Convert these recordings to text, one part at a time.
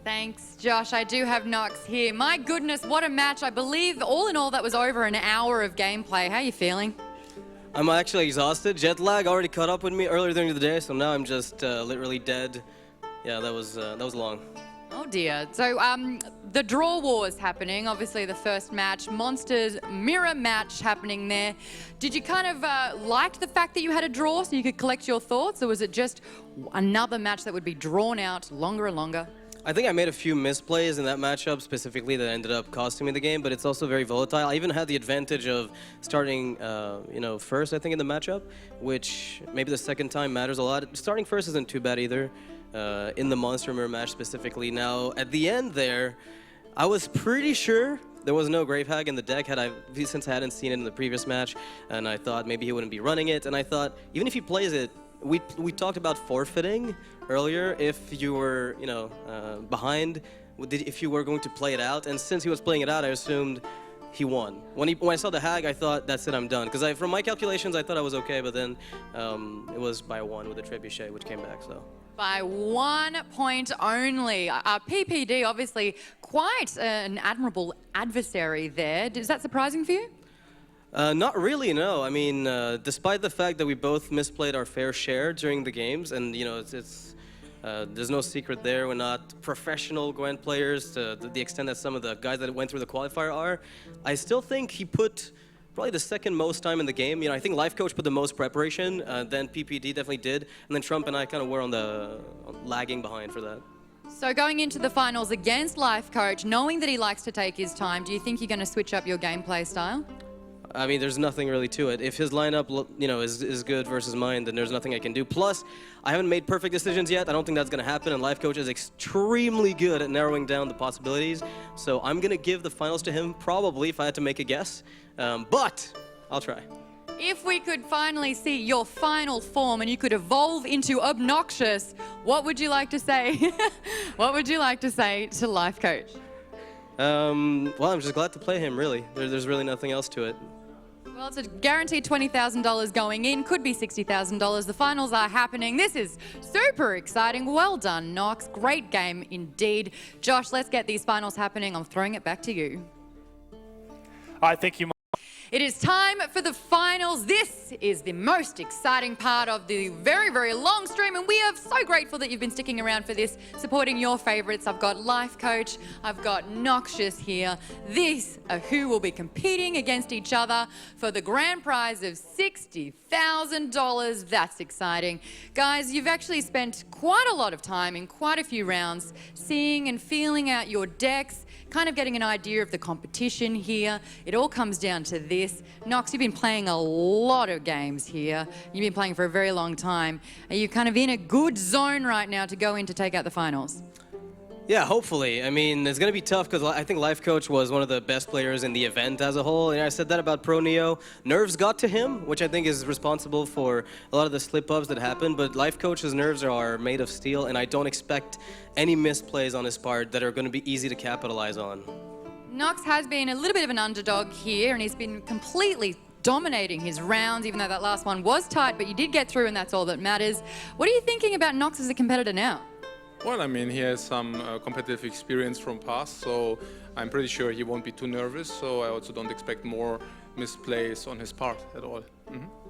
Thanks, Josh. I do have Nox here. My goodness, what a match. I believe all in all that was over an hour of gameplay. How are you feeling? I'm actually exhausted. Jet lag already caught up with me earlier during the day, so now I'm just literally dead. Yeah, that was long. Oh dear. So the draw war is happening. Obviously the first match, Monsters mirror match happening there. Did you kind of like the fact that you had a draw so you could collect your thoughts, or was it just another match that would be drawn out longer and longer? I think I made a few misplays in that matchup specifically that ended up costing me the game, but it's also very volatile. I even had the advantage of starting, first, I think, in the matchup, which maybe the second time matters a lot. Starting first isn't too bad either, in the Monster Mirror match specifically. Now, at the end there, I was pretty sure there was no Grave Hag in the deck since I hadn't seen it in the previous match, and I thought maybe he wouldn't be running it, and I thought, even if he plays it, we talked about forfeiting earlier if you were, behind, if you were going to play it out. And since he was playing it out, I assumed he won. When I saw the Hag, I thought, that's it, I'm done. Because from my calculations, I thought I was okay, but then it was by 1 with the Trebuchet, which came back, so. By 1 point only. PPD, obviously, quite an admirable adversary there. Is that surprising for you? Not really, no. I mean, despite the fact that we both misplayed our fair share during the games, and there's no secret there, we're not professional Gwent players to the extent that some of the guys that went through the qualifier are. I still think he put probably the second most time in the game. I think Life Coach put the most preparation, then PPD definitely did, and then Trump and I kind of were on the lagging behind for that. So going into the finals against Life Coach, knowing that he likes to take his time, do you think you're going to switch up your gameplay style? I mean, there's nothing really to it. If his lineup, is good versus mine, then there's nothing I can do. Plus, I haven't made perfect decisions yet. I don't think that's going to happen, and Life Coach is extremely good at narrowing down the possibilities. So I'm going to give the finals to him, probably, if I had to make a guess. But I'll try. If we could finally see your final form and you could evolve into Obnoxious, what would you like to say? What would you like to say to Life Coach? Well, I'm just glad to play him, really. There's really nothing else to it. Well, it's a guaranteed $20,000 going in, could be $60,000. The finals are happening. This is super exciting. Well done, Nox. Great game indeed. Josh, let's get these finals happening. I'm throwing it back to you. All right, thank you. It is time for the finals. This is the most exciting part of the very, very long stream, and we are so grateful that you've been sticking around for this, supporting your favorites. I've got Life Coach, I've got Noxious here. These are who will be competing against each other for the grand prize of $60,000. That's exciting. Guys, you've actually spent quite a lot of time in quite a few rounds seeing and feeling out your decks, kind of getting an idea of the competition here. It all comes down to this. Nox, you've been playing a lot of games here. You've been playing for a very long time. Are you kind of in a good zone right now to go in to take out the finals? Yeah, hopefully. I mean, it's going to be tough because I think Life Coach was one of the best players in the event as a whole. And I said that about Pro Neo. Nerves got to him, which I think is responsible for a lot of the slip-ups that happened. But Life Coach's nerves are made of steel, and I don't expect any misplays on his part that are going to be easy to capitalize on. Nox has been a little bit of an underdog here, and he's been completely dominating his rounds, even though that last one was tight, but you did get through, and that's all that matters. What are you thinking about Nox as a competitor now? Well, I mean, he has some competitive experience from past, so I'm pretty sure he won't be too nervous, so I also don't expect more misplays on his part at all.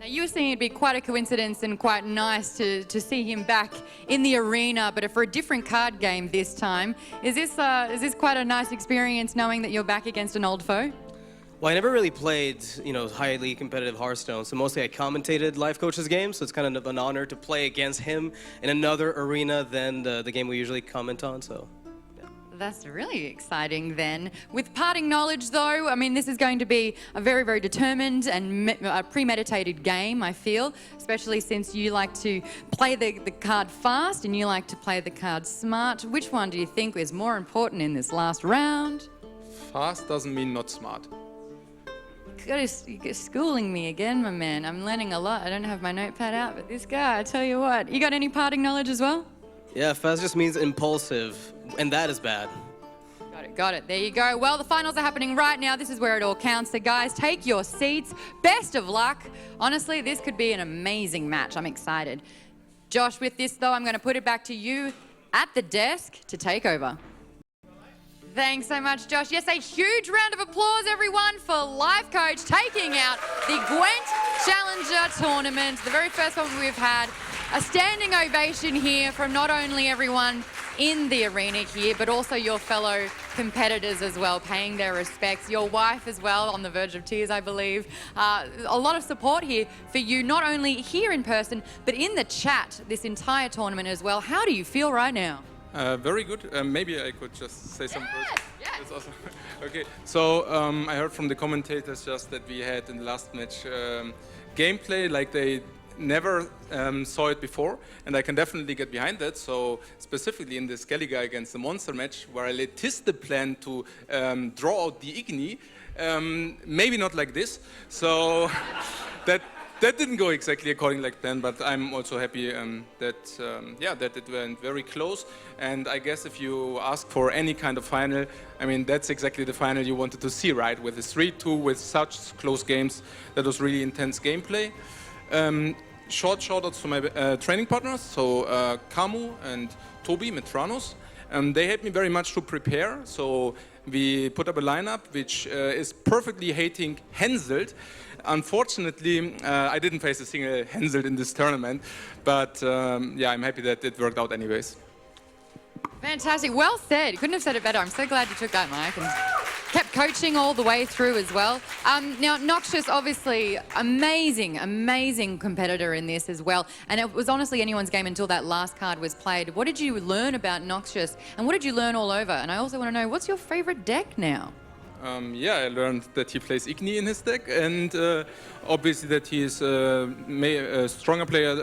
Now, you were saying it'd be quite a coincidence and quite nice to see him back in the arena, but for a different card game this time. Is this quite a nice experience knowing that you're back against an old foe? Well, I never really played, highly competitive Hearthstone, so mostly I commentated Life Coach's game, so it's kind of an honor to play against him in another arena than the game we usually comment on, so yeah. That's really exciting then. With parting knowledge though, I mean, this is going to be a very, very determined and premeditated game, I feel, especially since you like to play the card fast and you like to play the card smart. Which one do you think is more important in this last round? Fast doesn't mean not smart. You're schooling me again, my man. I'm learning a lot. I don't have my notepad out, but this guy, I tell you what. You got any parting knowledge as well? Yeah, fast just means impulsive, and that is bad. Got it. There you go. Well, the finals are happening right now. This is where it all counts. So guys, take your seats. Best of luck. Honestly, this could be an amazing match. I'm excited. Josh, with this though, I'm going to put it back to you at the desk to take over. Thanks so much, Josh. Yes, a huge round of applause, everyone, for Life Coach taking out the GWENT Challenger tournament, the very first one we've had. A standing ovation here from not only everyone in the arena here, but also your fellow competitors as well, paying their respects. Your wife as well, on the verge of tears, I believe. A lot of support here for you, not only here in person, but in the chat this entire tournament as well. How do you feel right now? Very good. Maybe I could just say some words. Yes. That's awesome. Okay, so I heard from the commentators just that we had in the last match gameplay like they never saw it before, and I can definitely get behind that. So specifically in the Skellige against the Monster match, where I let the plan to draw out the Igni, maybe not like this. So that didn't go exactly according like plan, but I'm also happy that it went very close. And I guess if you ask for any kind of final, I mean, that's exactly the final you wanted to see, right? With the 3-2, with such close games, that was really intense gameplay. Short shout-outs to my training partners, so Kamu and Toby Metranos. They helped me very much to prepare, so we put up a lineup which is perfectly hating Henselt. Unfortunately, I didn't face a single Henselt in this tournament, but yeah, I'm happy that it worked out anyways. Fantastic. Well said. You couldn't have said it better. I'm so glad you took that, Mike, and kept coaching all the way through as well. Now, Noxious, obviously, amazing competitor in this as well. And it was honestly anyone's game until that last card was played. What did you learn about Noxious, and what did you learn all over? And I also want to know, what's your favorite deck now? Yeah, I learned that he plays Igni in his deck, and obviously that he is a stronger player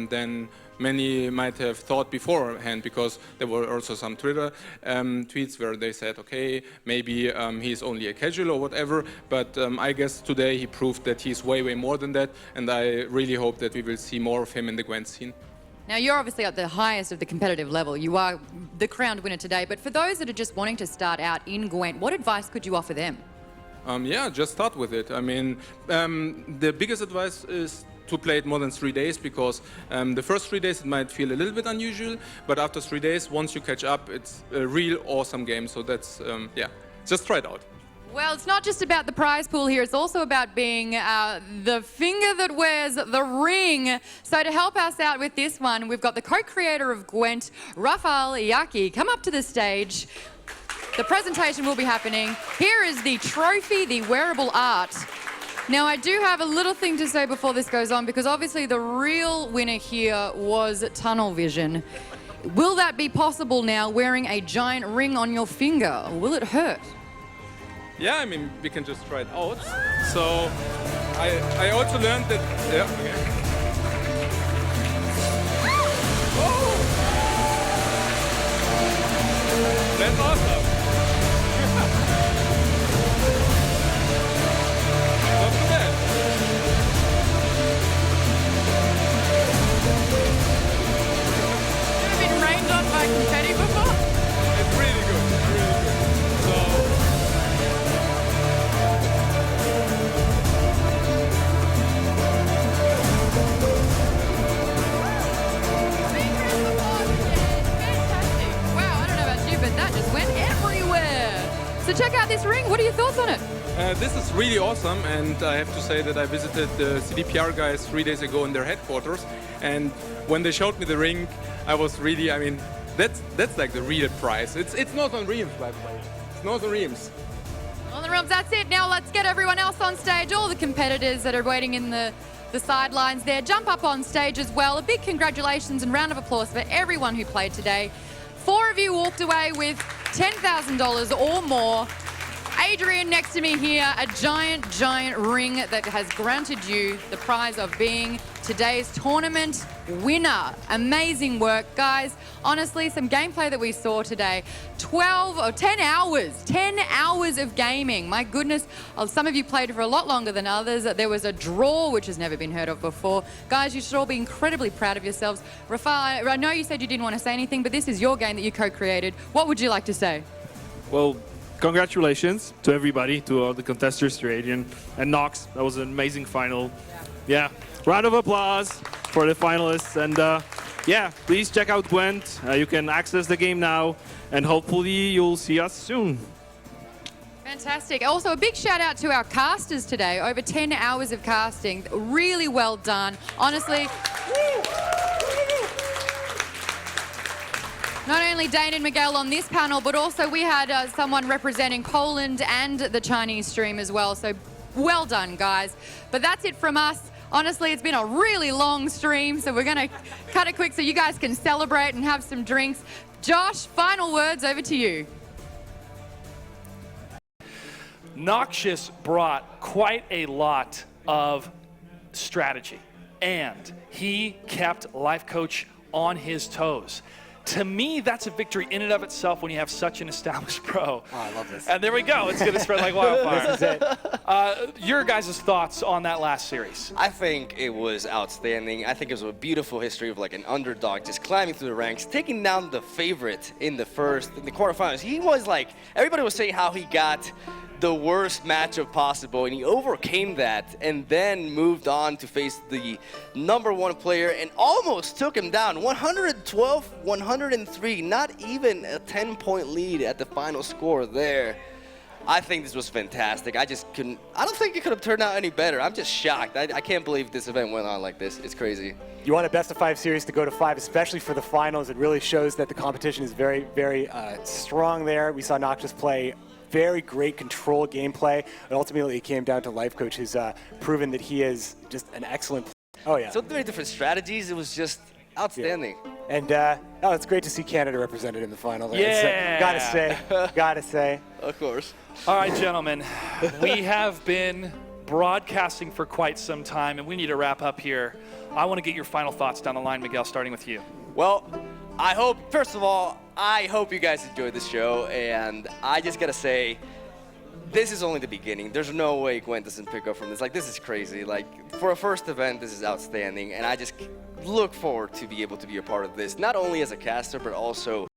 than many might have thought beforehand, because there were also some Twitter tweets where they said, okay, maybe he's only a casual or whatever, but I guess today he proved that he's way more than that, and I really hope that we will see more of him in the GWENT scene. Now, you're obviously at the highest of the competitive level. You are the crowned winner today, but for those that are just wanting to start out in GWENT, what advice could you offer them? Yeah, just start with it. I mean, the biggest advice is to play it more than 3 days, because the first 3 days it might feel a little bit unusual, but after 3 days, once you catch up, it's a real awesome game. So that's, yeah, just try it out. Well, it's not just about the prize pool here, it's also about being the finger that wears the ring. So to help us out with this one, we've got the co-creator of GWENT, Rafael Iaki. Come up to the stage. The presentation will be happening. Here is the trophy, the wearable art. Now, I do have a little thing to say before this goes on, because obviously the real winner here was Tunnel Vision. Will that be possible now, wearing a giant ring on your finger? Or will it hurt? Yeah, I mean, we can just try it out. So I also learned that, yeah, okay. Oh! That's awesome. Not too bad. Have you been rained on by confetti before? It's really good, really good. So. So check out this ring. What are your thoughts on it? This is really awesome, and I have to say that I visited the CDPR guys 3 days ago in their headquarters, and when they showed me the ring, I was really, I mean, that's like the real prize. It's not on Reams, by the way. It's not on Reams. On the realms, that's it. Now let's get everyone else on stage. All the competitors that are waiting in the sidelines there, jump up on stage as well. A big congratulations and round of applause for everyone who played today. 4 of you walked away with $10,000 or more. Adrian next to me here, a giant ring that has granted you the prize of being today's tournament winner. Amazing work, guys. Honestly, some gameplay that we saw today, 10 hours of gaming. My goodness, some of you played for a lot longer than others. There was a draw, which has never been heard of before. Guys, you should all be incredibly proud of yourselves. Rafael, I know you said you didn't want to say anything, but this is your game that you co-created. What would you like to say? Well, congratulations to everybody, to all the contestants, to Adrian and Nox. That was an amazing final. Yeah. Round of applause for the finalists. And yeah, please check out Gwent. You can access the game now, and hopefully you'll see us soon. Fantastic. Also, a big shout out to our casters today. Over 10 hours of casting. Really well done. Honestly, not only Dane and Miguel on this panel, but also we had someone representing Poland and the Chinese stream as well. So well done, guys. But that's it from us. Honestly, it's been a really long stream, so we're going to cut it quick so you guys can celebrate and have some drinks. Josh, final words, over to you. Noxious brought quite a lot of strategy, and he kept Life Coach on his toes. To me, that's a victory in and of itself when you have such an established pro. Oh, I love this. And there we go. It's going to spread like wildfire. This is it. Your guys' thoughts on that last series? I think it was outstanding. I think it was a beautiful history of like an underdog just climbing through the ranks, taking down the favorite in the quarterfinals. He was like, everybody was saying how he got the worst matchup possible, and he overcame that and then moved on to face the #1 player and almost took him down. 112-103, not even a 10-point lead at the final score there. I think this was fantastic. I don't think it could have turned out any better. I'm just shocked. I can't believe this event went on like this. It's crazy. You want a best-of-5 series to go to 5, especially for the finals. It really shows that the competition is very, very strong there. We saw Noxious play very great control gameplay, and ultimately it came down to Life Coach, who's proven that he is just an excellent player. Oh yeah. So many different strategies. It was just outstanding. Yeah. And it's great to see Canada represented in the final. There. Yeah. Gotta say. Of course. All right, gentlemen, we have been broadcasting for quite some time, and we need to wrap up here. I want to get your final thoughts down the line, Miguel, starting with you. Well, first of all, I hope you guys enjoyed the show, and I just gotta say, this is only the beginning. There's no way Gwent doesn't pick up from this. Like, this is crazy. Like, for a first event, this is outstanding, and I just look forward to be able to be a part of this, not only as a caster, but also